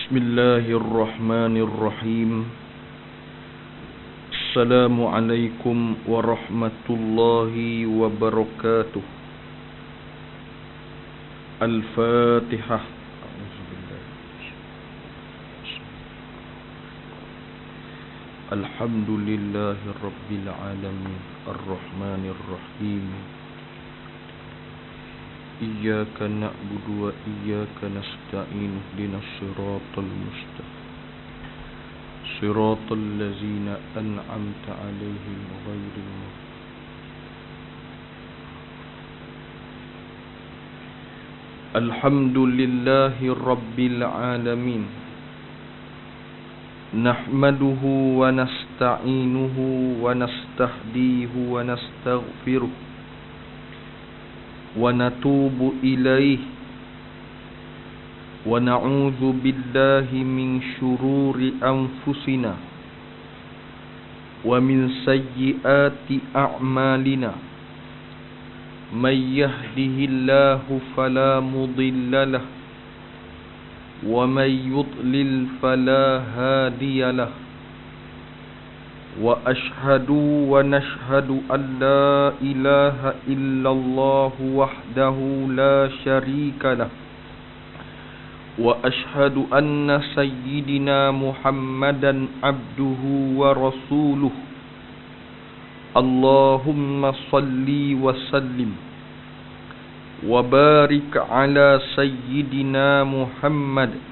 Bismillahirrahmanirrahim. Assalamualaikum warahmatullahi wabarakatuh. Al-Fatihah. Alhamdulillahi rabbil alamin. Ar-Rahmanir-Rahim. Iyyaka na'budu wa iyyaka nasta'in. Ihdinas siratal mustaqim. Siratal ladzina an'amta 'alaihim ghairil maghdubi. Alhamdulillahi rabbil alamin. Nahmaduhu wa nasta'inuhu wa nastahdihi wa nastaghfiruh. ونتوب إليه ونعوذ بالله من شرور أنفسنا ومن سيئات أعمالنا من يهده الله فلا مضل له ومن يضلل فلا هادي له وأشهد ونشهد أن لا إله إلا الله وحده لا شريك له وأشهد أن سيدنا محمدا عبده ورسوله اللهم صل وسلم وبارك على سيدنا محمد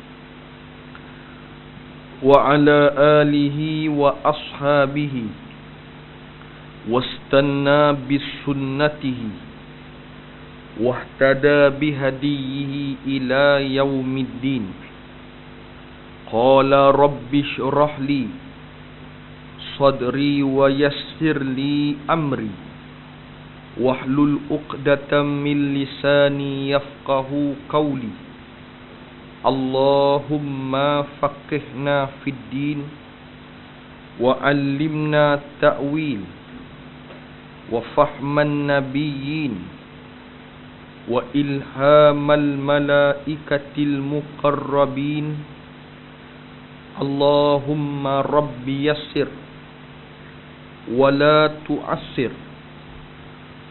وعلى آله وأصحابه واستنى بسنته واهتدى بهديه إلى يوم الدين. قال رب اشرح لي صدري ويسر لي أمري واحلل عقدة من لساني يفقه قولي. Allahumma faqihna fid din wa 'allimna ta'wil wa fahman nabiyyin wa ilhamal malaikatil muqarrabin. Allahumma rabbi yassir wa la tu'assir,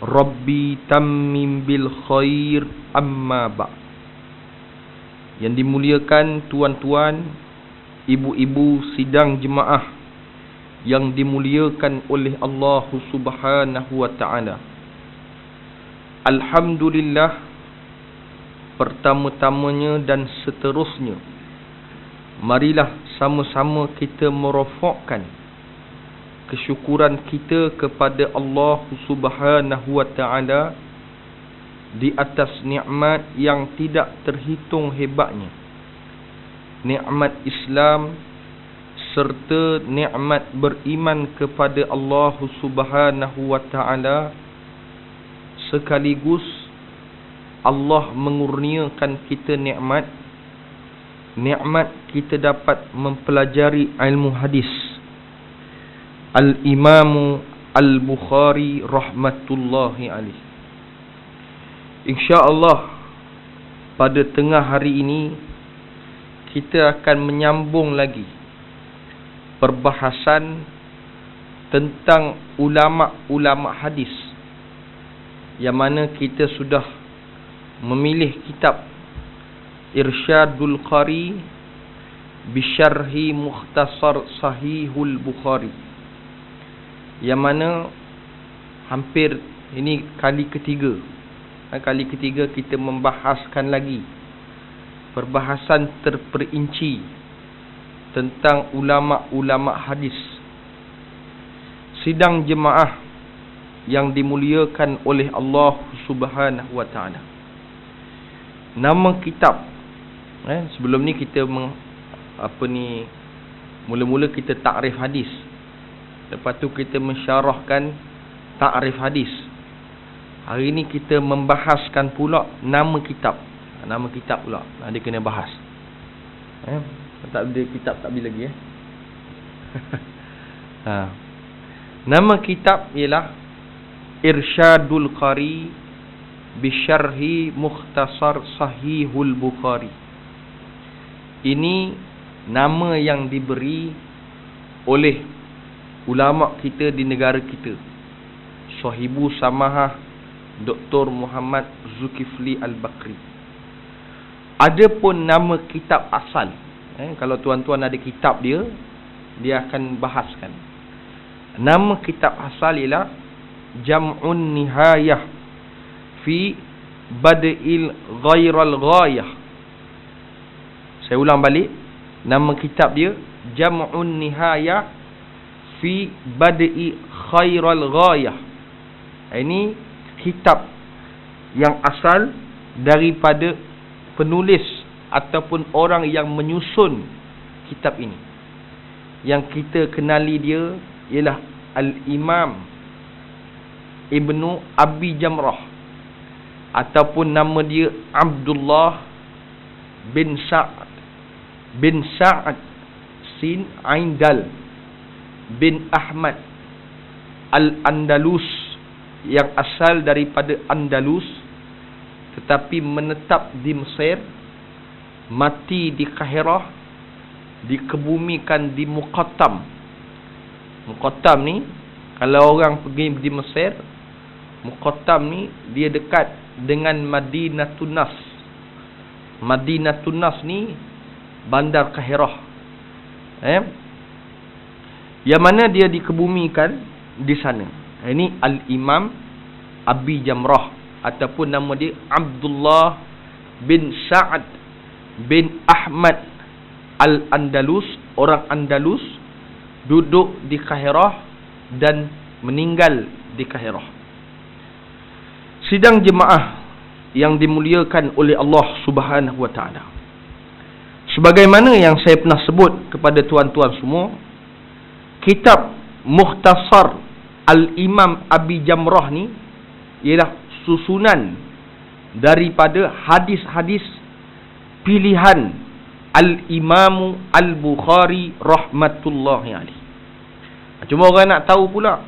rabbi tammim bil khair. Amma ba'. Yang dimuliakan tuan-tuan, ibu-ibu sidang jemaah yang dimuliakan oleh Allah Subhanahu wa taala. Alhamdulillah, pertama-tamanya dan seterusnya, marilah sama-sama kita merofakkan kesyukuran kita kepada Allah Subhanahu wa taala di atas nikmat yang tidak terhitung hebatnya, nikmat Islam serta nikmat beriman kepada Allah Subhanahu wa taala. Sekaligus Allah mengurniakan kita nikmat kita dapat mempelajari ilmu hadis. Al-Imam Al-Bukhari rahmatullahi alaihi. InsyaAllah pada tengah hari ini kita akan menyambung lagi perbahasan tentang ulama-ulama hadis, yang mana kita sudah memilih kitab Irsyadul Qari Bisyarhi Mukhtasar Sahihul Bukhari, yang mana hampir ini kali ketiga kita membahaskan lagi perbahasan terperinci tentang ulama-ulama hadis. Sidang jemaah yang dimuliakan oleh Allah Subhanahu wa taala. Nama kitab, sebelum ni kita mula-mula kita takrif hadis. Lepas tu kita mensyarahkan takrif hadis. Hari ini kita membahaskan pula nama kitab. Nama kitab pula dia kena bahas. Tak ada kitab tak bila lagi Nama kitab ialah Irsyadul Qari Bisyarhi Mukhtasar Sahihul Bukhari. Ini nama yang diberi oleh ulama kita di negara kita, Sahibu Samahah Dr. Muhammad Zulkifli Al-Bakri. Adapun nama kitab asal, kalau tuan-tuan ada kitab dia akan bahaskan. Nama kitab asal ialah Jam'un Nihayah fi Bad'il Ghairal Ghayah. Saya ulang balik, nama kitab dia Jam'un Nihayah fi Bad'i Khairal Ghayah. Ini kitab yang asal daripada penulis ataupun orang yang menyusun kitab ini. Yang kita kenali dia ialah Al-Imam Ibnu Abi Jamrah, ataupun nama dia Abdullah bin Sa'ad Sin Aindal bin Ahmad Al-Andalus, yang asal daripada Andalus tetapi menetap di Mesir, mati di Kahirah, dikebumikan di Muqattam. Muqattam ni, kalau orang pergi di Mesir, Muqattam ni dia dekat dengan Madinatun Nas. Madinatun Nas ni bandar Kahirah, yang mana dia dikebumikan di sana. Ini Al-Imam Abi Jamrah, ataupun nama dia Abdullah bin Sa'ad bin Ahmad Al-Andalus, orang Andalus, duduk di Kahirah dan meninggal di Kahirah. Sidang jemaah yang dimuliakan oleh Allah Subhanahu wa taala, sebagaimana yang saya pernah sebut kepada tuan-tuan semua, kitab Mukhtasar Al-Imam Abi Jamrah ni ialah susunan daripada hadis-hadis pilihan Al-Imam Al-Bukhari rahmatullahi alaih. Cuma orang nak tahu pula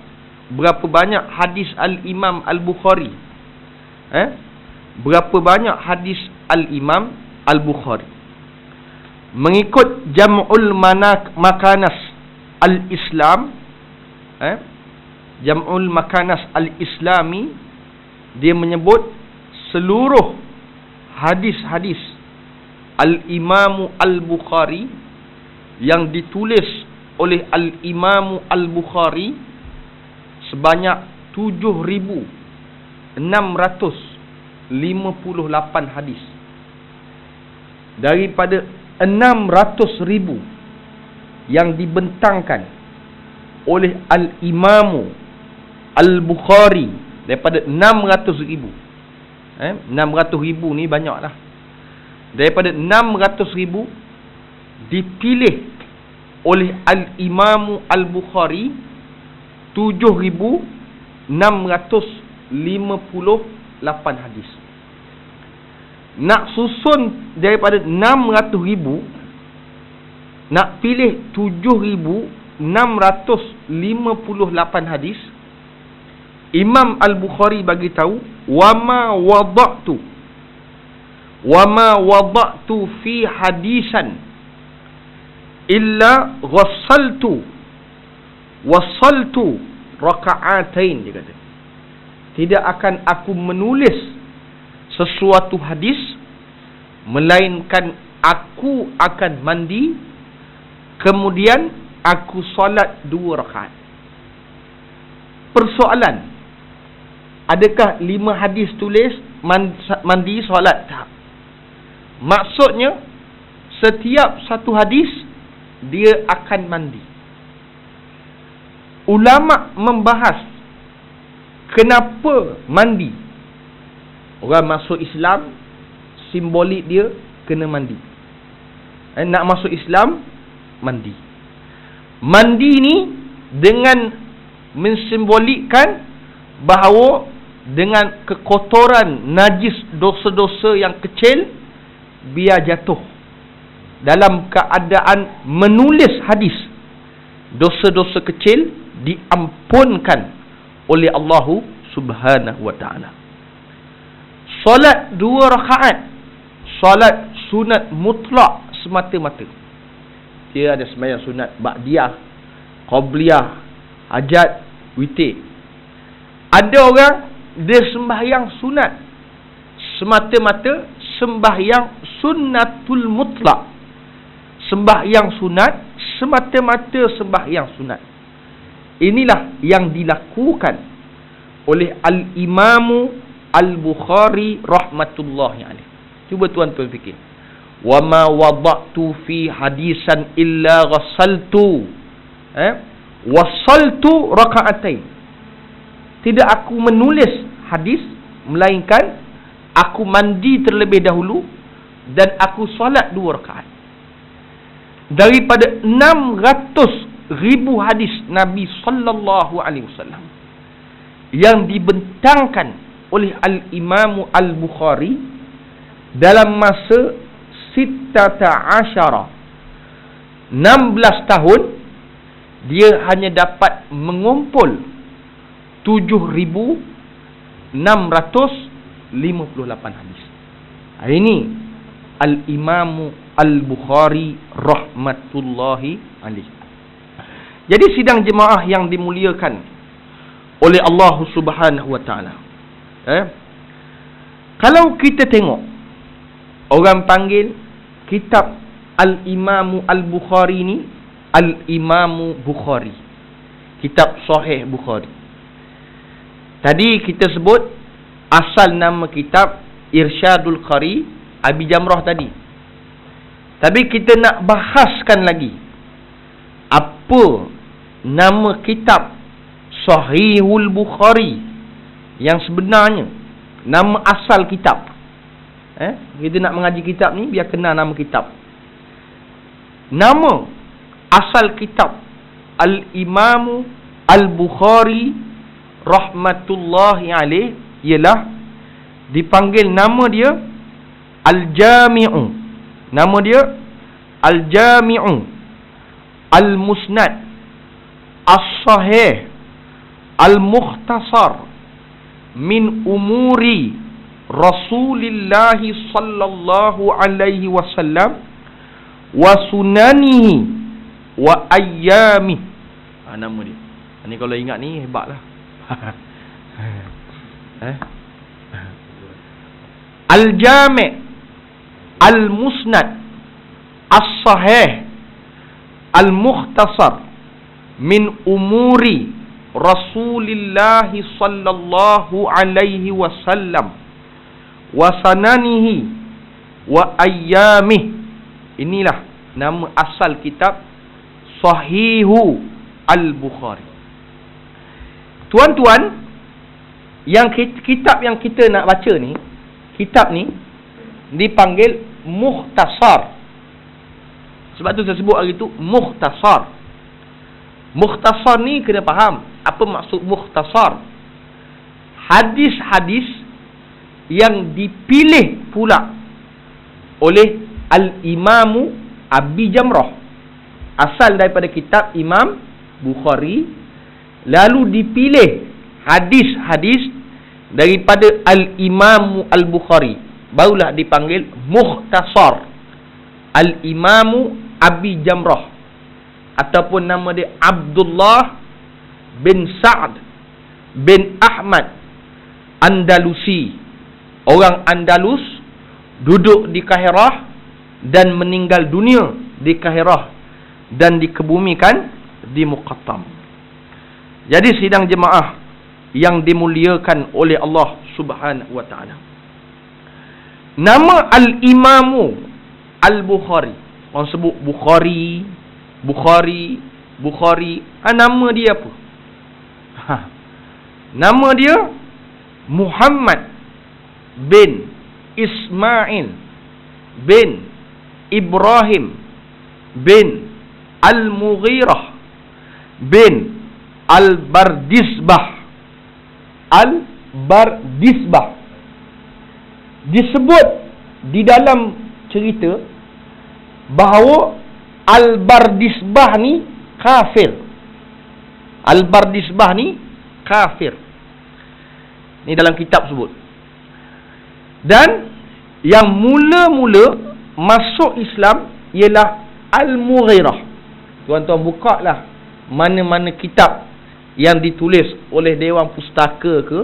berapa banyak hadis Al-Imam Al-Bukhari. Berapa banyak hadis Al-Imam Al-Bukhari. Mengikut Jam'ul Makanas Al-Islam, Jam'ul Makanas Al-Islami, dia menyebut seluruh hadis-hadis Al-Imam Al-Bukhari yang ditulis oleh Al-Imam Al-Bukhari sebanyak 7,658 hadis. Daripada 600,000 yang dibentangkan oleh Al-Imam Al-Bukhari, daripada 600,000. 600,000 ni banyaklah. Daripada 600,000 dipilih oleh Al-Imam Al-Bukhari 7,658 hadis. Nak susun daripada 600,000, nak pilih 7,658 hadis, Imam Al-Bukhari bagi tahu, wama wada'tu fi hadisan illa wasaltu raka'atain, dia kata. Tidak akan aku menulis sesuatu hadis melainkan aku akan mandi, kemudian aku solat 2 rakaat. Persoalan, adakah 5 hadis tulis mandi solat? Tak. Maksudnya setiap satu hadis dia akan mandi. Ulama membahas kenapa mandi. Orang masuk Islam, simbolik dia kena mandi. Nak masuk Islam, mandi. Mandi ni dengan mensimbolikkan bahawa dengan kekotoran, najis, dosa-dosa yang kecil, biar jatuh dalam keadaan menulis hadis, dosa-dosa kecil diampunkan oleh Allah Subhanahu wa ta'ala. Solat 2 rakaat, solat sunat mutlak semata-mata. Dia ada sembahyang sunat ba'diyah, qabliyah, hajat, witir. Ada orang dia sembahyang sunat semata-mata sembahyang sunnatul mutlak. Sembahyang sunat semata-mata sembahyang sunat. Inilah yang dilakukan oleh Al-Imamu Al-Bukhari rahmatullahi alaih. Cuba tuan-tuan fikir. Wa ma wada'tu fi hadisan illa ghassaltu wasaltu raka'atain. Tidak aku menulis hadis melainkan aku mandi terlebih dahulu dan aku solat 2 rakaat. Daripada 600,000 hadis Nabi sallallahu alaihi wasallam yang dibentangkan oleh Al-Imamu Al-Bukhari dalam masa 16 tahun, dia hanya dapat mengumpul 7,658 hadis. Ini Al-Imamu Al-Bukhari rahmatullahi alaih. Jadi sidang jemaah yang dimuliakan oleh Allah Subhanahu wa taala. Kalau kita tengok, orang panggil kitab Al-Imamu Al-Bukhari ni Al-Imamu Bukhari, kitab Sahih Bukhari. Tadi kita sebut asal nama kitab Irsyadul Qari, Abi Jamrah tadi. Tapi kita nak bahaskan lagi apa nama kitab Sahihul Bukhari yang sebenarnya, nama asal kitab. Kita nak mengaji kitab ni biar kenal nama kitab. Nama asal kitab Al-Imamu Al-Bukhari rahmatullahi alaih ialah dipanggil nama dia Al-Jami'u. Nama dia Al-Jami'u Al-Musnad As-Sahih Al-Mukhtasar min umuri Rasulillah sallallahu alaihi wasallam wa sunanihi wa ayyami. Nama dia. Ni kalau ingat ni hebatlah. Al-Jami' Al-Musnad As-Sahih Al-Mukhtasar min umuri Rasulillah sallallahu alaihi wasallam wa sananihi wa ayyamih. Inilah nama asal kitab Sahihu Al-Bukhari. Tuan-tuan, yang kitab yang kita nak baca ni, kitab ni dipanggil Mukhtasar. Sebab tu saya sebut hari tu Mukhtasar. Mukhtasar ni kena faham apa maksud mukhtasar. Hadis-hadis yang dipilih pula oleh Al-Imamu Abi Jamrah, asal daripada kitab Imam Bukhari, lalu dipilih hadis-hadis daripada Al-Imamu Al-Bukhari, barulah dipanggil Mukhtasar Al-Imamu Abi Jamrah, ataupun nama dia Abdullah bin Sa'ad bin Ahmad Andalusi, orang Andalus, duduk di Kahirah dan meninggal dunia di Kahirah dan dikebumikan di Muqattam. Jadi sidang jemaah yang dimuliakan oleh Allah Subhanahu wa taala, nama Al-Imamu Al-Bukhari, orang sebut Bukhari, nama dia apa? Nama dia Muhammad bin Ismail bin Ibrahim bin Al-Mughirah bin Al-Bardisbah. Disebut di dalam cerita bahawa Al-Bardisbah ni kafir. Al-Bardisbah ni kafir. Ni dalam kitab sebut. Dan yang mula-mula masuk Islam ialah Al-Mughirah. Tuan-tuan buka lah mana-mana kitab yang ditulis oleh Dewan Pustaka ke,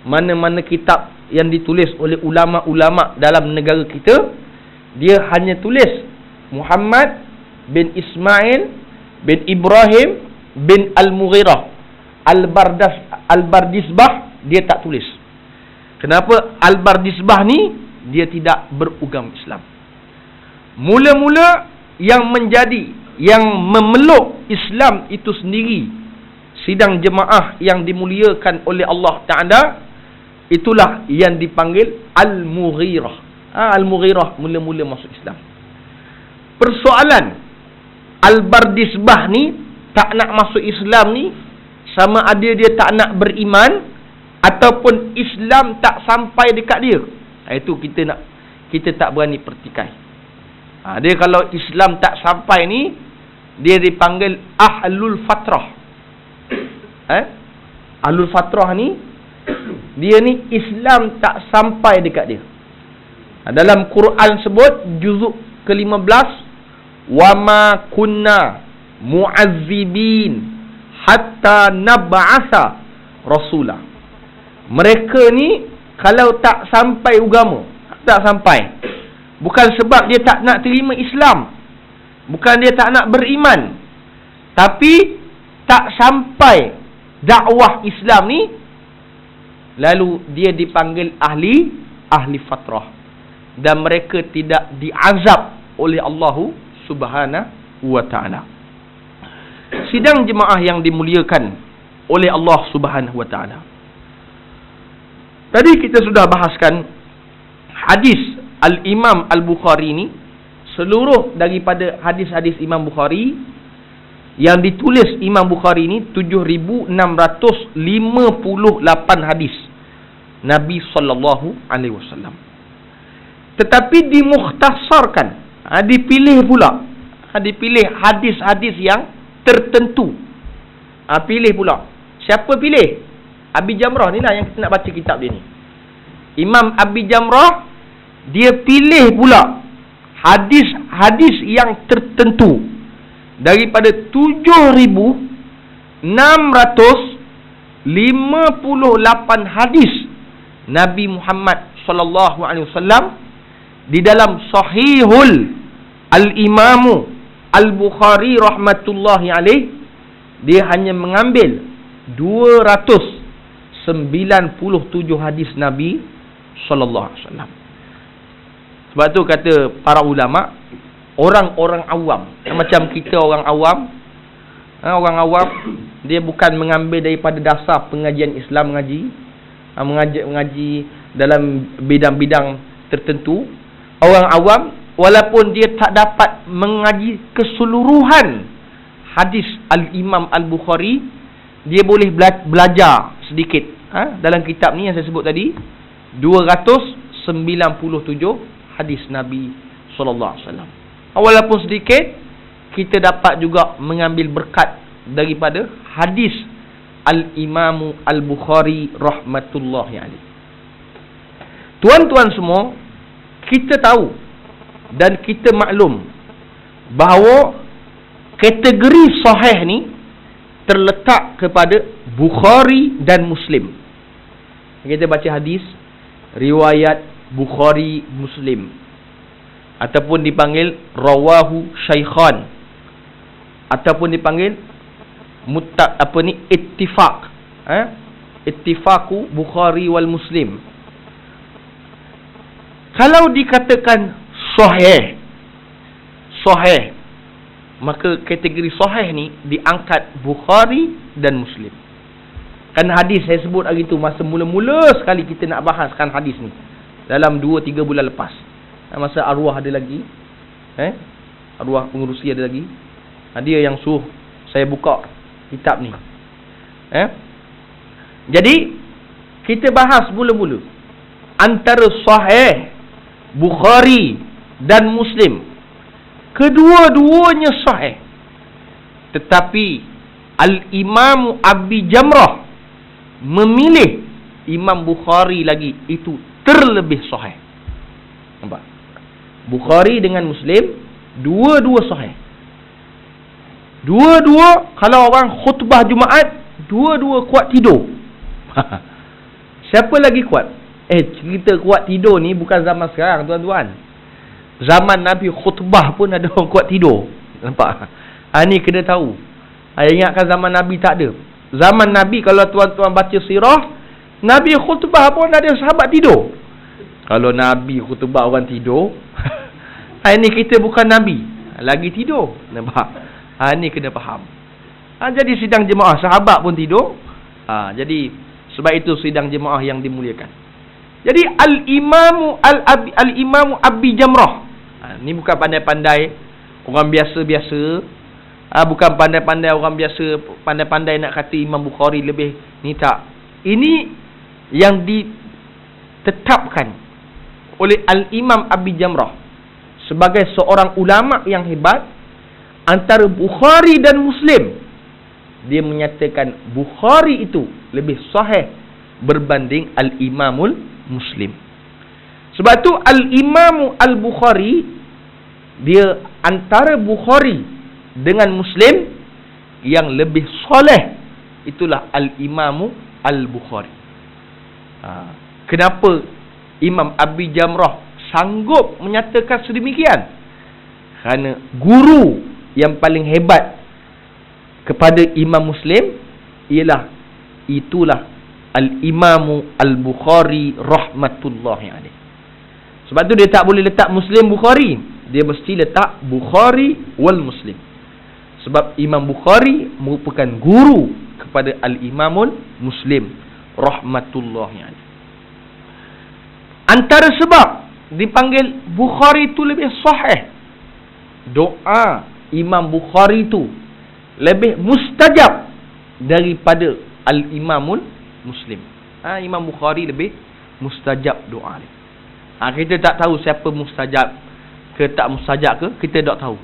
mana-mana kitab yang ditulis oleh ulama-ulama dalam negara kita, dia hanya tulis Muhammad bin Ismail bin Ibrahim bin Al-Mughirah Al-Bardisbah, dia tak tulis. Kenapa? Al-Bardisbah ni dia tidak beragama Islam. Mula-mula yang memeluk Islam itu sendiri, sidang jemaah yang dimuliakan oleh Allah Ta'ala, itulah yang dipanggil Al-Mughirah. Al-Mughirah mula-mula masuk Islam. Persoalan Al-Bardisbah ni tak nak masuk Islam ni, sama ada dia tak nak beriman ataupun Islam tak sampai dekat dia. Itu kita tak berani pertikai. Dia kalau Islam tak sampai ni, dia dipanggil Ahlul Fatrah. Ahlul Fatrah ni, dia ni Islam tak sampai dekat dia. Dalam Quran sebut juzuk ke-15, wa ma kunna mu'azzibin hatta nab'asa rasula. Mereka ni kalau tak sampai agama, tak sampai, bukan sebab dia tak nak terima Islam, bukan dia tak nak beriman, tapi tak sampai dakwah Islam ni, lalu dia dipanggil ahli fatrah, dan mereka tidak diazab oleh Allah Subhanahu wa ta'ala. Sidang jemaah yang dimuliakan oleh Allah Subhanahu wa ta'ala, tadi kita sudah bahaskan hadis Al-Imam Al-Bukhari ni, seluruh daripada hadis-hadis Imam Bukhari yang ditulis Imam Bukhari ni 7,658 hadis Nabi SAW. Tetapi dimukhtasarkan, dipilih pula, dipilih hadis-hadis yang tertentu. Pilih pula. Siapa pilih? Abi Jamrah ni lah yang kita nak baca kitab dia ni. Imam Abi Jamrah, dia pilih pula hadis-hadis yang tertentu daripada 7,658 hadis Nabi Muhammad sallallahu alaihi wasallam di dalam Sahihul Al-Imamu Al-Bukhari rahmatullahi alaih. Dia hanya mengambil 297 hadis Nabi sallallahu alaihi wasallam. Sebab tu kata para ulama, orang-orang awam, macam kita orang awam, dia bukan mengambil daripada dasar pengajian Islam, mengaji dalam bidang-bidang tertentu. Orang awam, walaupun dia tak dapat mengaji keseluruhan hadis Al-Imam Al-Bukhari, dia boleh belajar sedikit dalam kitab ni yang saya sebut tadi, 297 hadis Nabi sallallahu alaihi wasallam. Walaupun sedikit, kita dapat juga mengambil berkat daripada hadis Al-Imam Al-Bukhari rahmatullahi alaih. Tuan-tuan semua, kita tahu dan kita maklum bahawa kategori sahih ni terletak kepada Bukhari dan Muslim. Kita baca hadis riwayat Bukhari Muslim, ataupun dipanggil rawahu syaikhan, ataupun dipanggil ittifaq, ittifaqu Bukhari wal Muslim. Kalau dikatakan sahih, maka kategori sahih ni diangkat Bukhari dan Muslim. Kan hadis saya sebut hari tu, masa mula-mula sekali kita nak bahaskan hadis ni, dalam 2-3 bulan lepas, masa arwah ada lagi, arwah pengurusi ada lagi, dia yang suruh saya buka kitab ni. Jadi kita bahas mula-mula antara sahih Bukhari dan Muslim. Kedua-duanya sahih, tetapi Al-Imam Abi Jamrah memilih Imam Bukhari lagi itu terlebih sahih. Nampak? Bukhari dengan Muslim dua-dua sahih. Dua-dua kalau orang khutbah Jumaat, dua-dua kuat tidur. Siapa lagi kuat? Cerita kuat tidur ni bukan zaman sekarang, tuan-tuan. Zaman Nabi khutbah pun ada orang kuat tidur. Nampak? Ni kena tahu. Ingatkan zaman Nabi tak ada. Zaman Nabi, kalau tuan-tuan baca sirah, Nabi khutbah pun ada sahabat tidur. Kalau Nabi khutbah orang tidur, ini kita bukan Nabi, lagi tidur. Nampak? Ini kena faham. Jadi sidang jemaah sahabat pun tidur. Jadi sebab itu sidang jemaah yang dimuliakan. Jadi Al-Imamu Abi Jamrah. Ni bukan pandai-pandai orang biasa-biasa. Bukan pandai-pandai orang biasa, pandai-pandai nak kata Imam Bukhari lebih. Ni tak. Ini yang ditetapkan oleh Al-Imam Abi Jamrah sebagai seorang ulama yang hebat. Antara Bukhari dan Muslim, dia menyatakan Bukhari itu lebih sahih berbanding Al-Imamul Muslim. Sebab tu Al-Imamu Al-Bukhari, dia antara Bukhari dengan Muslim yang lebih soleh, itulah Al-Imamu Al-Bukhari. Kenapa Imam Abi Jamrah sanggup menyatakan sedemikian? Kerana guru yang paling hebat kepada Imam Muslim itulah Al-Imamu Al-Bukhari rahmatullahi alaih. Sebab tu dia tak boleh letak Muslim Bukhari, dia mesti letak Bukhari wal Muslim. Sebab Imam Bukhari merupakan guru kepada Al-Imamul Muslim rahmatullahi alaih. Antara sebab dipanggil Bukhari itu lebih sahih, doa Imam Bukhari itu lebih mustajab daripada Al-Imamul Muslim. Imam Bukhari lebih mustajab doa dia. Kita tak tahu siapa mustajab ke tak mustajab ke, kita tak tahu.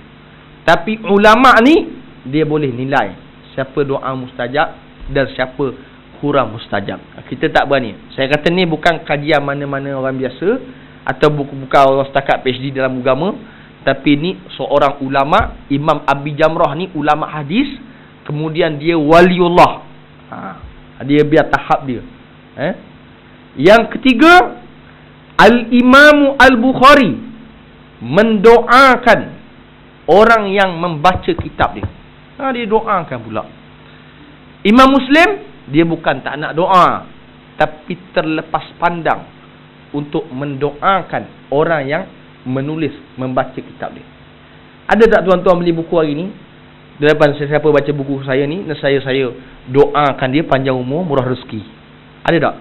Tapi ulama ni dia boleh nilai siapa doa mustajab dan siapa kurang mustajab. Kita tak berani. Saya kata ni bukan kajian mana-mana orang biasa atau bukan orang setakat PhD dalam agama. Tapi ni seorang ulama, Imam Abi Jamrah ni ulama hadis, kemudian dia waliullah. Dia biar tahap dia. Yang ketiga, Al-Imamu Al-Bukhari mendoakan orang yang membaca kitab dia. Dia doakan pula. Imam Muslim, dia bukan tak nak doa, tapi terlepas pandang untuk mendoakan orang yang menulis, membaca kitab dia. Ada tak tuan-tuan beli buku hari ni? Depan siapa baca buku saya ni, saya doakan dia panjang umur, murah rezeki. Ada tak?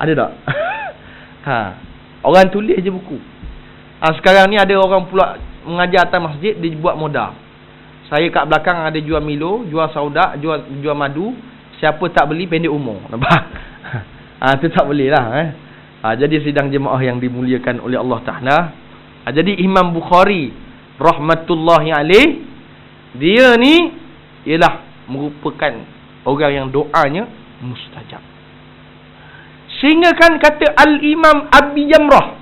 Ada tak? Orang tulis je buku. Sekarang ni ada orang pula mengajar atas masjid, dia buat modal. Saya kat belakang ada jual Milo, jual saudak, jual madu. Siapa tak beli pendek umur. Nampak? Tu tak boleh lah. Jadi sidang jemaah yang dimuliakan oleh Allah Ta'ala. Jadi Imam Bukhari rahmatullahi alaih, dia ni ialah merupakan orang yang doanya mustajab. Sehingga kan kata Al-Imam Abi Jamrah,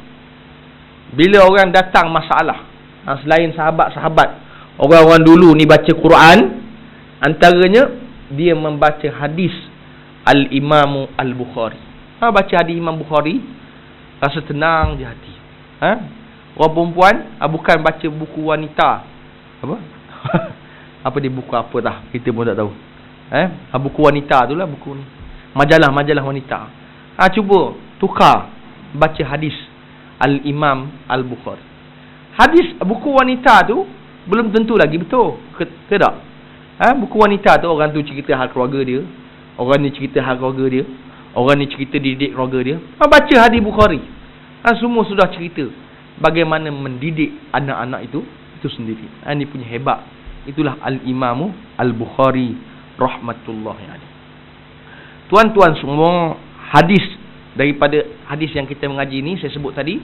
bila orang datang masalah, selain sahabat-sahabat, orang-orang dulu ni baca Quran, antaranya dia membaca hadis Al-Imamu Al-Bukhari. Baca hadis Imam Bukhari, rasa tenang je hati. Orang perempuan bukan baca buku wanita. Apa? Apa dia buku apa dah, kita pun tak tahu. Buku wanita tu lah, buku ni. Majalah wanita. Cuba tukar baca hadis Al-Imam Al-Bukhari. Hadis buku wanita tu belum tentu lagi betul ke tak? Buku wanita tu orang tu cerita hal keluarga dia, orang ni cerita hal keluarga dia, orang ni cerita didik keluarga dia. Baca hadis Bukhari, semua sudah cerita bagaimana mendidik anak-anak itu sendiri. Ini punya hebat. Itulah Al-Imamu Al-Bukhari rahmatullahi alaih. Tuan-tuan semua, hadis daripada hadis yang kita mengaji ni, saya sebut tadi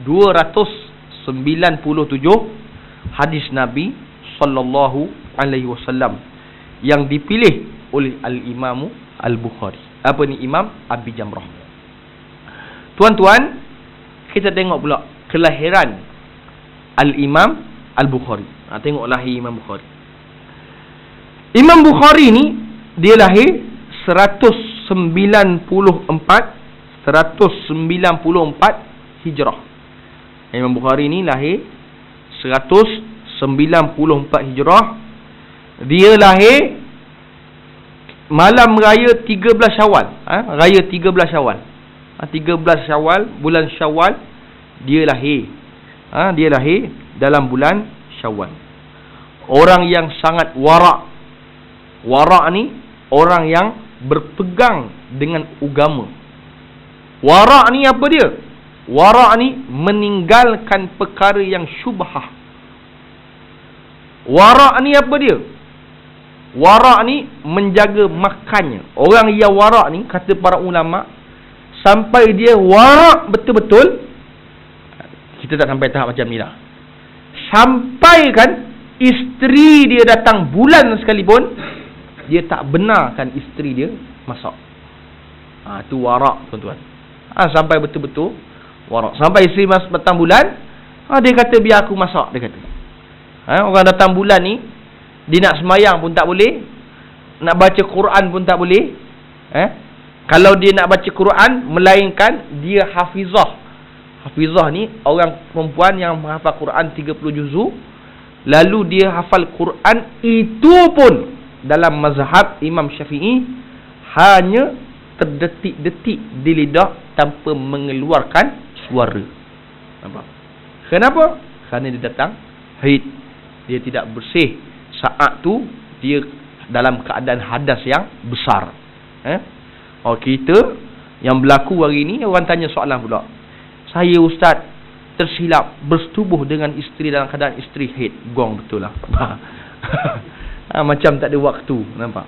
297 hadis Nabi sallallahu alaihi wasallam yang dipilih oleh Al-Imamu Al-Bukhari. Apa ni? Imam Abi Jamrah. Tuan-tuan, kita tengok pula kelahiran Al-Imam Al-Bukhari. Tengok lahir Imam Bukhari. Imam Bukhari ni dia lahir 194 Hijrah. Imam Bukhari ni lahir 194 Hijrah. Dia lahir malam raya 13 Syawal. Raya 13 Syawal. 13 Syawal, bulan Syawal dia lahir. Dia lahir dalam bulan Syawal. Orang yang sangat warak. Warak ni orang yang berpegang dengan agama. Warak ni apa dia? Warak ni meninggalkan perkara yang syubhah. Warak ni apa dia? Warak ni menjaga makannya. Orang yang warak ni, kata para ulama, sampai dia warak betul-betul, kita tak sampai tahap macam ni lah. Sampai kan isteri dia datang bulan sekalipun, dia tak benarkan isteri dia masak. Itu warak, tuan-tuan. Sampai betul-betul warak. Sampai isteri datang bulan, dia kata biar aku masak, dia kata. Orang datang bulan ni, dia nak semayang pun tak boleh, nak baca Quran pun tak boleh. Kalau dia nak baca Quran, melainkan dia hafizah. Hafizah ni orang perempuan yang menghafal Quran 30 juzuk, lalu dia hafal Quran, itu pun dalam mazhab Imam Syafi'i hanya terdetik-detik di lidah tanpa mengeluarkan suara. Nampak? Kenapa? Kerana dia datang haid. Dia tidak bersih. Saat tu dia dalam keadaan hadas yang besar. Kita yang berlaku hari ni, orang tanya soalan pula. Saya ustaz tersilap bersetubuh dengan isteri dalam keadaan isteri haid. Gong betul lah. Macam tak ada waktu. Nampak?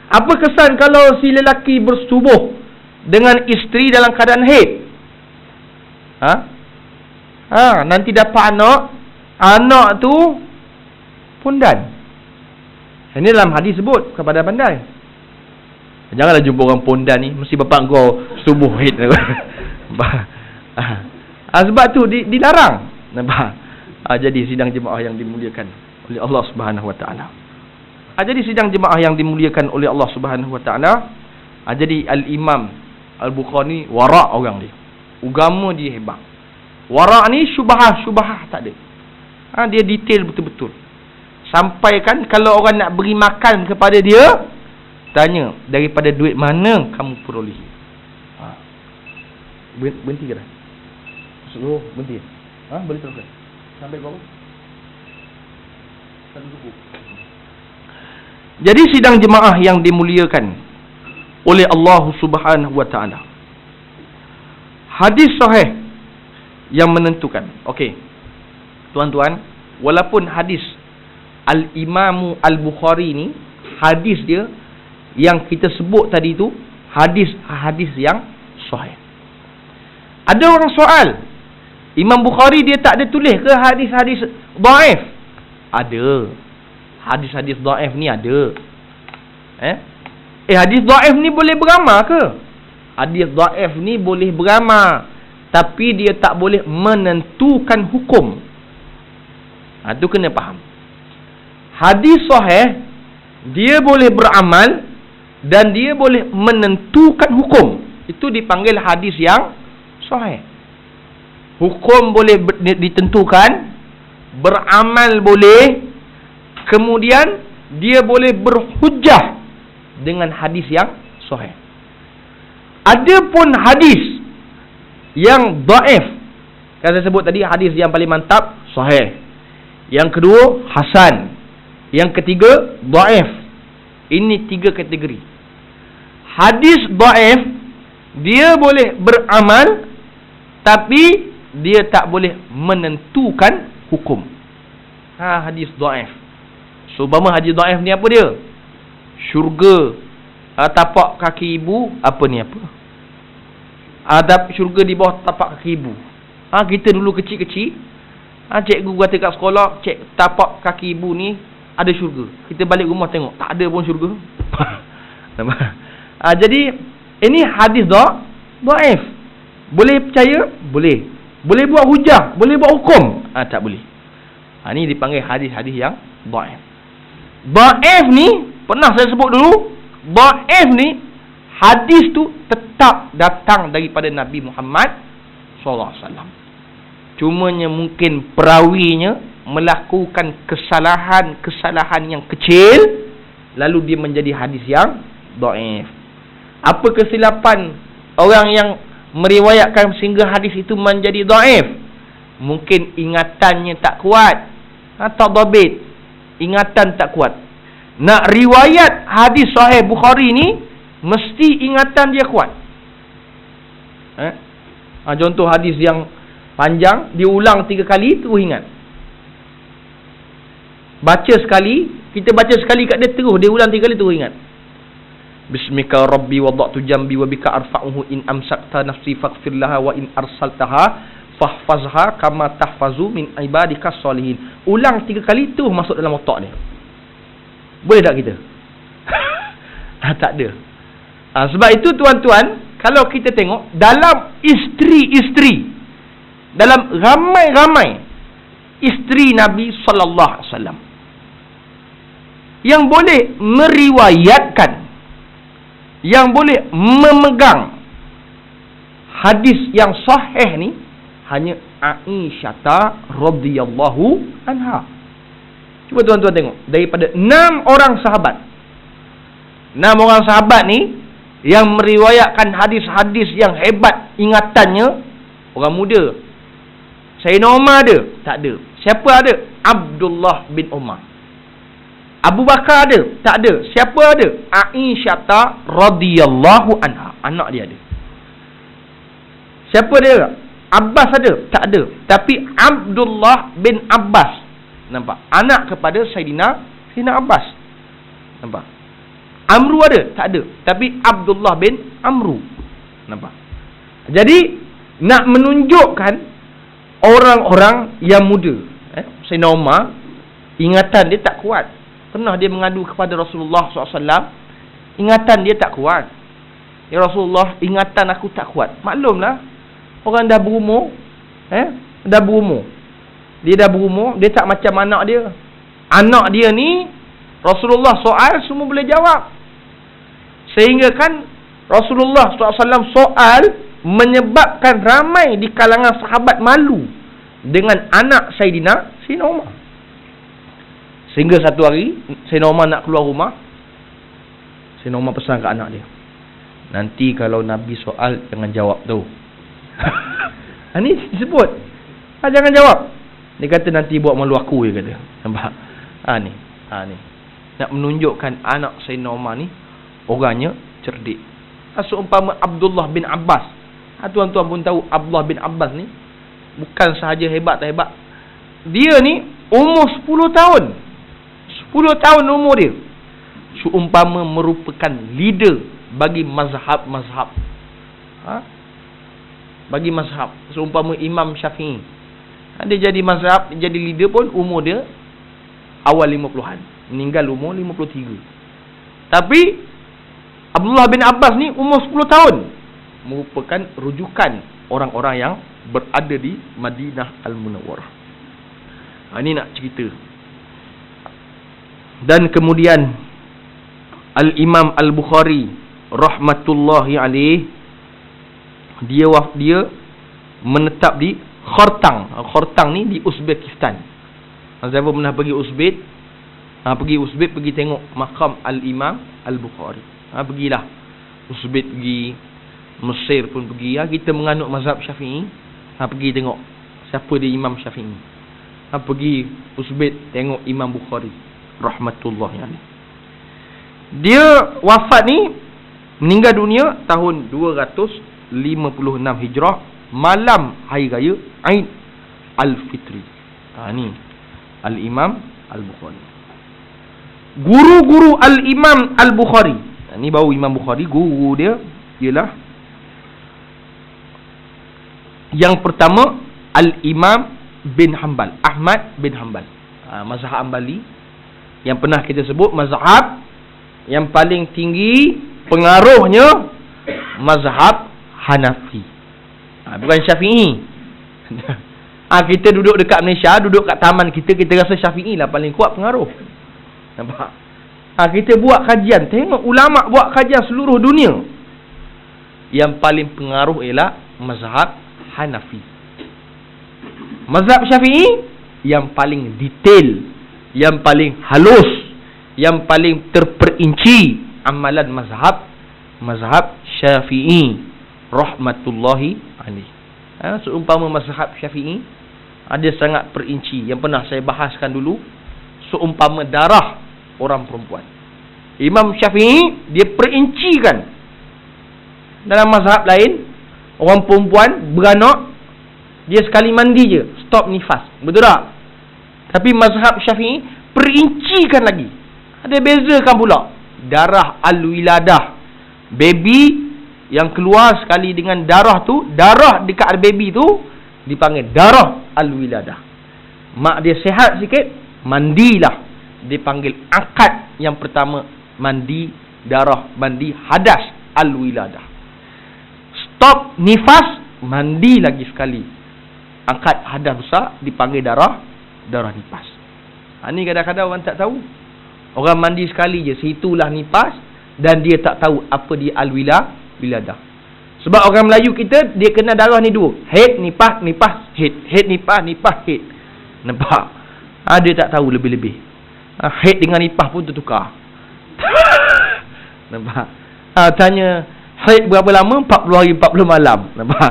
Apa kesan kalau si lelaki bersetubuh dengan isteri dalam keadaan haid? Nanti dapat anak. Anak tu pondan. Ini dalam hadis sebut kepada pandai. Janganlah jumpa orang pondan ni, mesti bapak kau setubuh haid. Sebab tu dilarang. Nampak? Jadi sidang jemaah yang dimuliakan oleh Allah Subhanahu Wa Taala. Jadi sidang jemaah yang dimuliakan oleh Allah Subhanahu Wa Taala. Jadi Al-Imam Al-Bukhari warak orang dia. Agama dia hebat. Warak ni syubhah tak ada. Dia detail betul-betul. Sampai kan kalau orang nak beri makan kepada dia, tanya, daripada duit mana kamu peroleh? Berhenti ke dah? Berhenti. Boleh teruskan. Sampai berapa? 1 suku. Jadi sidang jemaah yang dimuliakan oleh Allah Subhanahu Wa Taala. Hadis sahih yang menentukan. Okey. Tuan-tuan, walaupun hadis Al-Imam Al-Bukhari ni, hadis dia yang kita sebut tadi tu hadis yang sahih. Ada orang soal, Imam Bukhari dia tak ada tulis ke hadis-hadis dhaif? Ada. Hadis-hadis dhaif ni ada. Hadis dhaif ni boleh beramal ke? Hadis dhaif ni boleh beramal, tapi dia tak boleh menentukan hukum. Itu kena faham. Hadis sahih dia boleh beramal dan dia boleh menentukan hukum. Itu dipanggil hadis yang sahih. Hukum boleh ditentukan, beramal boleh, kemudian dia boleh berhujjah dengan hadis yang sahih. Adapun hadis yang dhaif, kan saya sebut tadi, hadis yang paling mantap sahih, yang kedua hasan, yang ketiga dhaif. Ini 3 kategori. Hadis dhaif dia boleh beramal, tapi dia tak boleh menentukan hukum. Hadis dhaif. Seumpama hadis dhaif ni apa dia? Syurga tapak kaki ibu, apa ni apa? Syurga di bawah tapak kaki ibu. Kita dulu kecil-kecil, cikgu kata kat sekolah, tapak kaki ibu ni ada syurga. Kita balik rumah tengok, tak ada pun syurga. Jadi ini hadis dhaif. Boleh percaya? Boleh. Boleh buat hujah? Boleh buat hukum? Tak boleh. Ini dipanggil hadis-hadis yang dhaif. Dhaif ni, pernah saya sebut dulu, dhaif ni, hadis tu tetap datang daripada Nabi Muhammad SAW. Cumanya mungkin perawinya melakukan kesalahan yang kecil, lalu dia menjadi hadis yang dhaif. Apa kesilapan orang yang meriwayatkan sehingga hadis itu menjadi dhaif? Mungkin ingatannya tak kuat, atau dhabit, ingatan tak kuat. Nak riwayat hadis sahih Bukhari ni, mesti ingatan dia kuat. Contoh hadis yang panjang, diulang 3 kali, terus ingat. Baca sekali, kita baca sekali kat dia, terus dia ulang 3 kali, terus ingat. Bismika rabbi wada'tu jambi wa bika arfa'uhu in amsakta nafsi faghfir laha wa in arsaltaha fahfazha kama tahfazu min ibadika salihin. Ulang 3 kali, terus masuk dalam otak dia. Boleh tak kita? Tak ada. Sebab itu tuan-tuan, kalau kita tengok dalam isteri-isteri, dalam ramai-ramai isteri Nabi sallallahu alaihi wasallam yang boleh meriwayatkan, yang boleh memegang hadis yang sahih ni, hanya Aisyah radhiyallahu anha. Cuba tuan-tuan tengok, daripada 6 orang sahabat, 6 orang sahabat ni yang meriwayatkan hadis-hadis yang hebat ingatannya, orang muda. Sayyidina Umar ada? Tak ada. Siapa ada? Abdullah bin Umar. Abu Bakar ada? Tak ada. Siapa ada? Aisyah radhiyallahu anha, anak dia ada. Siapa dia? Abbas ada? Tak ada. Tapi Abdullah bin Abbas, nampak? Anak kepada Sayyidina Abbas. Nampak? Amru ada? Tak ada. Tapi Abdullah bin Amru. Nampak? Jadi nak menunjukkan orang-orang yang muda, Sayyidina Umar, ingatan dia tak kuat. Pernah dia mengadu kepada Rasulullah SAW, ingatan dia tak kuat. Ya Rasulullah, ingatan aku tak kuat. Maklumlah, orang dah berumur, dah berumur. Dia dah berumur, dia tak macam anak dia. Anak dia ni, Rasulullah soal, semua boleh jawab. Sehingga kan Rasulullah SAW soal menyebabkan ramai di kalangan sahabat malu dengan anak Sayyidina Umar. Sehingga satu hari Sayyidina Umar nak keluar rumah, Sayyidina Umar pesan ke anak dia, nanti kalau Nabi soal, jangan jawab tu. Ini disebut, jangan jawab. Dia kata nanti buat malu aku, dia kata. Nampak? Ni nak menunjukkan anak Sayyidina Umar ni orangnya cerdik. Seumpama Abdullah bin Abbas. Tuan-tuan pun tahu Abdullah bin Abbas ni bukan sahaja hebat tak hebat. Dia ni umur 10 tahun. 10 tahun umur dia. Seumpama merupakan leader bagi mazhab-mazhab. Bagi mazhab. Seumpama Imam Syafi'i. Dia jadi mazhab, dia jadi leader pun umur dia awal 50-an. Meninggal umur 53. Tapi Abdullah bin Abbas ni umur 10 tahun. Merupakan rujukan orang-orang yang berada di Madinah Al-Munawwarah. Ini nak cerita. Dan kemudian Al-Imam Al-Bukhari rahmatullahi alaih, dia menetap di Khortang. Khortang ni di Uzbekistan. Siapa pernah pergi Uzbek, pergi tengok makam Al-Imam Al-Bukhari. Pergilah Uzbek, pergi Mesir pun pergi. Kita menganut mazhab Syafi'i, pergi tengok siapa dia Imam Syafi'i. Pergi Uzbek tengok Imam Bukhari rahmatullahi alaih. Dia wafat ni, meninggal dunia tahun 256 Hijrah, malam hari raya Aid Al-Fitri. Ni Al-Imam Al-Bukhari. Guru-guru Al-Imam Al-Bukhari. Ni baru Imam Bukhari, guru dia ialah yang pertama Al-Imam bin Hanbal, Ahmad bin Hanbal. Mazhab Hanbali yang pernah kita sebut, mazhab yang paling tinggi pengaruhnya mazhab Hanafi. Bukan Syafi'i. Kita duduk dekat Malaysia, duduk kat taman kita rasa Syafi'i lah paling kuat pengaruh. Nampak? Kita buat kajian, tengok ulama buat kajian seluruh dunia. Yang paling pengaruh ialah mazhab Hanafi. Mazhab Syafi'i yang paling detail, yang paling halus, yang paling terperinci amalan mazhab Syafi'i rahmatullahi alaih. Seumpama mazhab Syafi'i ada sangat perinci, yang pernah saya bahaskan dulu, seumpama darah orang perempuan. Imam Syafi'i dia perincikan. Dalam mazhab lain, orang perempuan beranak, dia sekali mandi je stop nifas, betul tak? Tapi mazhab Syafi'i perincikan lagi. Ada bezakan pula. Darah al-wiladah, baby yang keluar sekali dengan darah tu, darah dekat baby tu dipanggil darah al-wiladah. Mak dia sihat sikit, mandilah, dipanggil akad yang pertama, mandi darah, mandi hadas al-wiladah. Stop nifas, mandi lagi sekali, akad hadas besar, dipanggil darah nifas. Ni kadang-kadang orang tak tahu. Orang mandi sekali je, situlah nifas, dan dia tak tahu apa dia al-wiladah. Sebab orang Melayu kita, dia kena darah ni dua, head, nifas, head, head, nifas, head. Nampak? Dia tak tahu lebih-lebih. Head dengan nifas pun tertukar. Nampak? Tanya head berapa lama? 40 hari 40 malam. Nampak?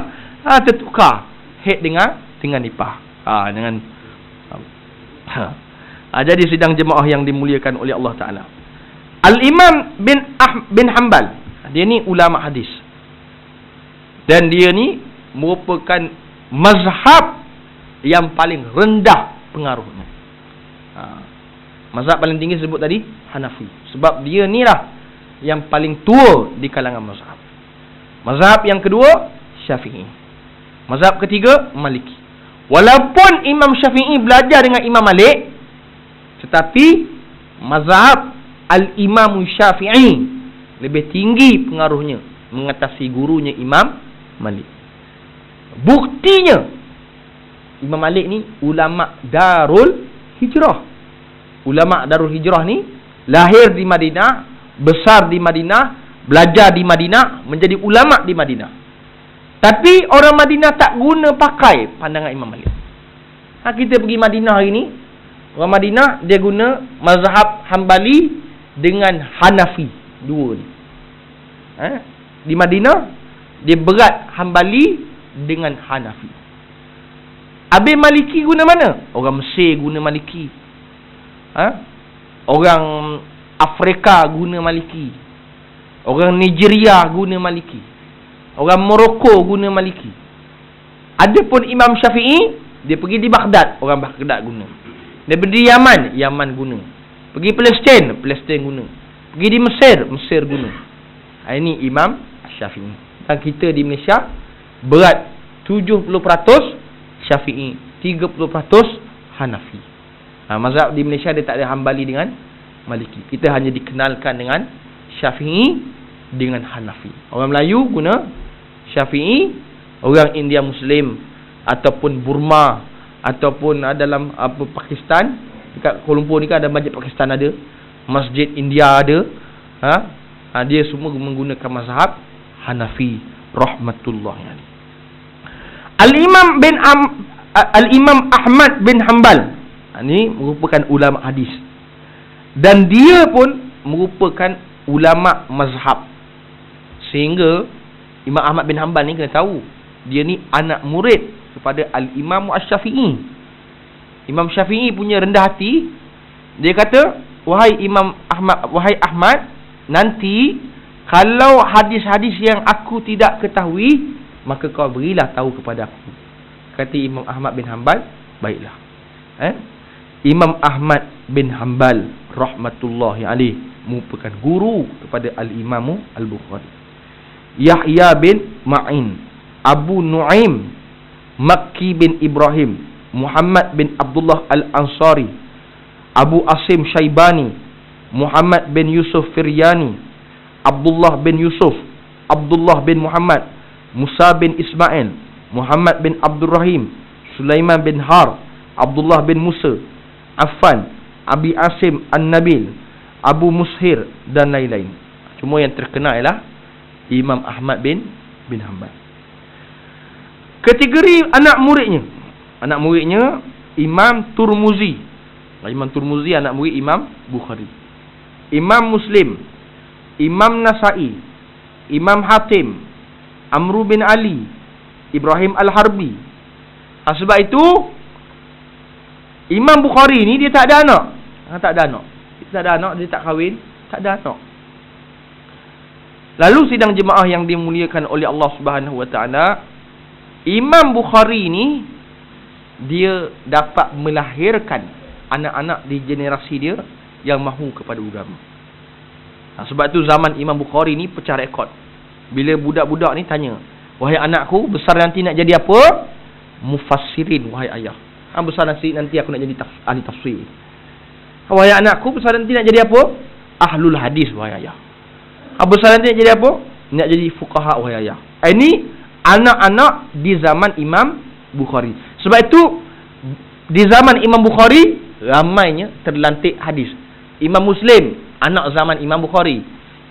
Tertukar head dengan nifas. Jadi sidang jemaah yang dimuliakan oleh Allah Ta'ala, Al-Imam bin Hanbal, dia ni ulama hadis, dan dia ni merupakan mazhab yang paling rendah pengaruhnya. Mazhab paling tinggi sebut tadi Hanafi, sebab dia ni lah yang paling tua di kalangan mazhab. Mazhab yang kedua Syafi'i. Mazhab ketiga Maliki. Walaupun Imam Syafi'i belajar dengan Imam Malik, tetapi mazhab Al-Imam Syafi'i lebih tinggi pengaruhnya mengatasi gurunya Imam Malik. Buktinya, Imam Malik ni ulama Darul Hijrah. Ulama Darul Hijrah ni lahir di Madinah, besar di Madinah, belajar di Madinah, menjadi ulama di Madinah. Tapi orang Madinah tak guna pakai pandangan Imam Malik. Kita pergi Madinah hari ni, orang Madinah dia guna mazhab Hanbali dengan Hanafi, dua ni. Di Madinah dia berat Hanbali dengan Hanafi. Habis Maliki guna mana? Orang Mesir guna Maliki. Orang Afrika guna Maliki. Orang Nigeria guna Maliki. Orang Morocco guna Maliki. Adapun Imam Syafi'i, dia pergi di Baghdad, orang Baghdad guna. Dia pergi di Yaman guna. Pergi Palestin guna. Pergi di Mesir guna. Ini Imam Syafi'i. Dan kita di Malaysia berat 70% Syafi'i, 30% Hanafi. Mazhab di Malaysia dia tak ada Hanbali dengan Maliki. Kita hanya dikenalkan dengan Syafi'i dengan Hanafi. Orang Melayu guna Syafi'i, orang India Muslim ataupun Burma ataupun dalam Pakistan, dekat Kuala Lumpur ni kan ada masjid Pakistan, ada masjid India, ada dia semua menggunakan mazhab Hanafi rahmatullahi alaihi. Al-Imam Ahmad bin Hanbal, ini merupakan ulama hadis, dan dia pun merupakan ulama mazhab. Sehingga Imam Ahmad bin Hanbal ni kena tahu, dia ni anak murid kepada Al-Imam Asy-Syafi'i. Imam Syafi'i punya rendah hati. Dia kata, wahai Ahmad, nanti kalau hadis-hadis yang aku tidak ketahui, maka kau berilah tahu kepada aku. Kata Imam Ahmad bin Hanbal, baiklah. Imam Ahmad bin Hanbal rahmatullahi alaih merupakan guru kepada Al-Imam Al-Bukhari. Yahya bin Ma'in, Abu Nu'aim, Makki bin Ibrahim, Muhammad bin Abdullah Al-Ansari, Abu Asim Syaibani, Muhammad bin Yusuf Firyani, Abdullah bin Yusuf, Abdullah bin Muhammad, Musa bin Ismail, Muhammad bin Abdul Rahim, Sulaiman bin Har, Abdullah bin Musa, Affan, Abi Asim An-Nabil, Abu Mushir dan lain-lain. Cuma yang terkenal ialah Imam Ahmad bin Hanbal. Kategori anak muridnya Imam Turmuzi. Imam Turmuzi anak murid Imam Bukhari. Imam Muslim, Imam Nasai, Imam Hatim, Amru bin Ali, Ibrahim Al-Harbi. Sebab itu Imam Bukhari ni dia tak ada anak. Dia tak kahwin, tak ada anak. Lalu sidang jemaah yang dimuliakan oleh Allah Subhanahu Wa Taala, Imam Bukhari ni dia dapat melahirkan anak-anak di generasi dia yang mahu kepada agama. Sebab tu zaman Imam Bukhari ni pecah rekod. Bila budak-budak ni tanya, "Wahai anakku, besar nanti nak jadi apa?" "Mufassirin, wahai ayah." Besar nanti aku nak jadi ahli tafsir. "Wahai anakku, besar nanti nak jadi apa?" "Ahlul hadis, wahai ayah." Besar nanti nak jadi apa? Nak jadi fuqaha, wahai ayah. Ini anak-anak di zaman Imam Bukhari. Sebab itu di zaman Imam Bukhari ramainya terlantik hadis. Imam Muslim, anak zaman Imam Bukhari.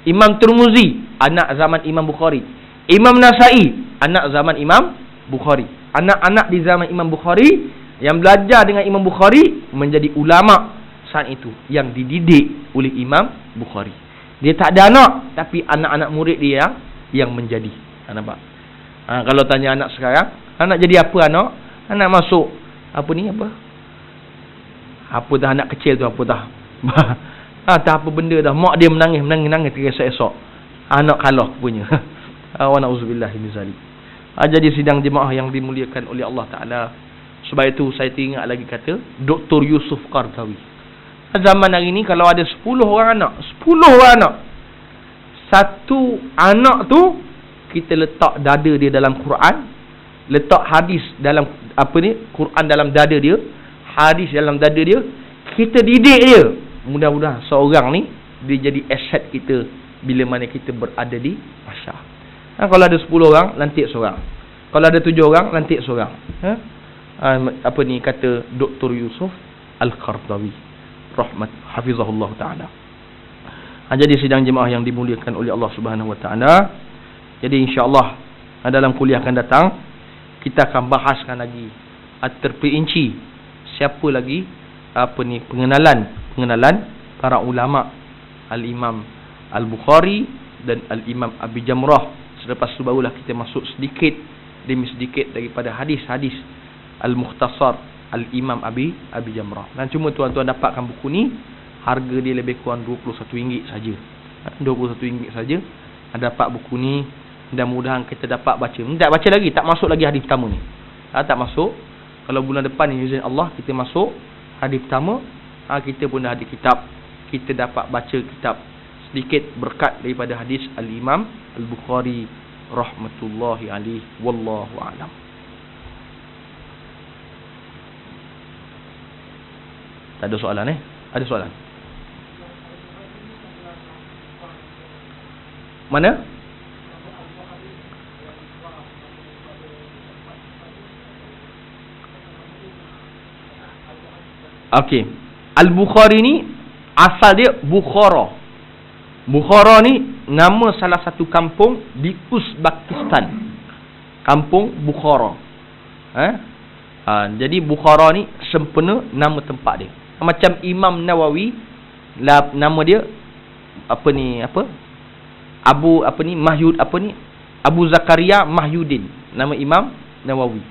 Imam Tirmizi, anak zaman Imam Bukhari. Imam Nasai, anak zaman Imam Bukhari. Anak-anak di zaman Imam Bukhari yang belajar dengan Imam Bukhari menjadi ulama saat itu yang dididik oleh Imam Bukhari. Dia tak ada anak, tapi anak-anak murid dia yang menjadi. Nampak? Kalau tanya anak sekarang, anak jadi apa anak? Anak masuk apa ni apa? Apa dah anak kecil tu apa dah? Tak apa benda dah. Mak dia menangis teresok-esok. Anak kalah punya. Wa na'udzubillah min zalik. Jadi sidang jemaah yang dimuliakan oleh Allah Taala. Sebab itu saya teringat lagi kata Dr. Yusuf Qardawi. Zaman hari ni kalau ada 10 orang anak, satu anak tu kita letak dada dia dalam Quran, letak hadis dalam Quran dalam dada dia, hadis dalam dada dia, kita didik dia. Mudah-mudahan seorang ni dia jadi aset kita bila mana kita berada di masyar. Kalau ada 10 orang, lantik seorang. Kalau ada 7 orang, lantik seorang. Kata Dr. Yusuf Al-Qardawi rahmat hafizahullah taala. Jadi sidang jemaah yang dimuliakan oleh Allah Subhanahu Wa Taala. Jadi insya-Allah dalam kuliah akan datang kita akan bahaskan lagi terperinci siapa lagi pengenalan para ulama Al-Imam Al-Bukhari dan Al-Imam Abi Jamrah. Selepas tu barulah kita masuk sedikit demi sedikit daripada hadis-hadis Al-Mukhtasar Al-Imam Abi Jamrah. Dan cuma tuan-tuan dapatkan buku ni, harga dia lebih kurang RM21 saja. RM21 saja. Dapat buku ni, mudah-mudahan kita dapat baca. Tak baca lagi, tak masuk lagi hadis pertama ni. Tak masuk. Kalau bulan depan ni izin Allah kita masuk hadis pertama, kita pun dah ada kitab. Kita dapat baca kitab sedikit berkat daripada hadis Al-Imam Al-Bukhari rahmatullahi alaihi wallahu a'lam. Tak ada soalan Ada soalan? Mana? Okey. Al-Bukhari ni asal dia Bukhara. Bukhara ni nama salah satu kampung di Uzbekistan. Kampung Bukhara. Jadi Bukhara ni sempena nama tempat dia. Macam Imam Nawawi, nama dia Abu Zakaria Mahyuddin, nama Imam Nawawi.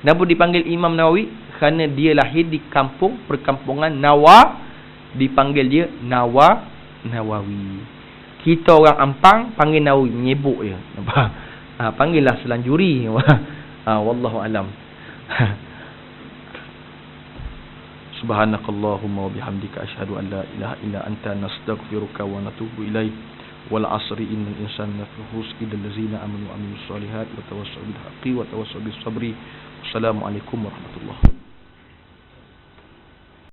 Kenapa dipanggil Imam Nawawi? Kerana dia lahir di perkampungan Nawa, dipanggil dia Nawawi. Kita orang Ampang panggil Nawawi, menyebuk je. Nampak? Panggillah selanjuri. Wallahu alam. Subhanakallahumma wa bihamdika asyhadu an la ilaha illa anta nastaghfiruka wa natubu ilaik. Wal 'asri innal insana lafi khusr illa allazina amanu wa amilus solihat wa tawassaw bil haqqi wa tawassaw bis sabri. Wassalamu alaikum warahmatullahi wabarakatuh.